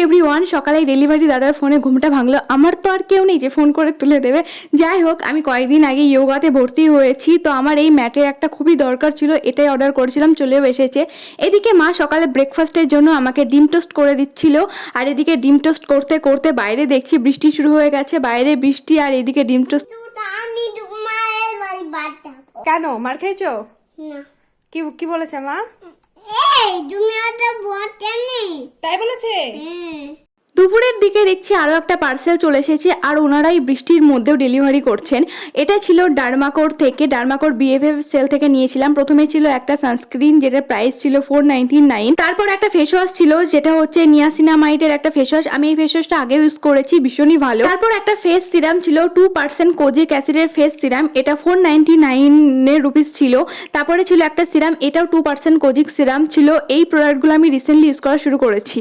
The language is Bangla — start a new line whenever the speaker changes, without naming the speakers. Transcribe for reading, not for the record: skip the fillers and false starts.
এভরিওয়ান, সকালে ডেলিভারি দাদার ফোনে ঘুমটা ভাঙলো। আমার তো আর কেউ নেই যে ফোন করে তুলে দেবে। যাই হোক, আমি কয়েকদিন আগে ইয়োগাতে ভর্তি হয়েছি, তো আমার এই ম্যাটের একটা খুবই দরকার ছিল, এটাই অর্ডার করেছিলাম, চলেও এসেছে। এদিকে মা সকালে ব্রেকফাস্টের জন্য আমাকে ডিম টোস্ট করে দিচ্ছিল, আর এদিকে ডিম টোস্ট করতে করতে বাইরে দেখছি বৃষ্টি শুরু হয়ে গেছে। বাইরে বৃষ্টি আর এদিকে ডিম টোস্ট।
কেন মার খেয়েছো?
না,
কি কি বলেছে মা?
এই তুমি অত বলতে নেই।
তাই বলেছে?
দুপুরের দিকে দেখছি আরও একটা পার্সেল চলে এসেছে, আর ওনারাই বৃষ্টির মধ্যেও ডেলিভারি করছেন। এটা ছিল ডার্মাকোর থেকে, ডার্মাকোর বিএফএফ সেল থেকে নিয়েছিলাম। প্রথমে ছিল একটা সানস্ক্রিন, যেটার প্রাইস ছিল 499। তারপর একটা ফেস ওয়াশ ছিল, যেটা হচ্ছে নিয়াসিনামাইডের একটা ফেস ওয়াশ। আমি এই ফেস ওয়াশটা আগে ইউজ করেছি, ভীষণই ভালো। তারপর একটা ফেস সিরাম ছিল, 2% কোজিক অ্যাসিডের ফেস সিরাম, এটা 499 রুপিস ছিল। তারপরে ছিল একটা সিরাম, এটাও 2% কোজিক সিরাম ছিল। এই প্রোডাক্টগুলো আমি রিসেন্টলি ইউজ করা শুরু করেছি।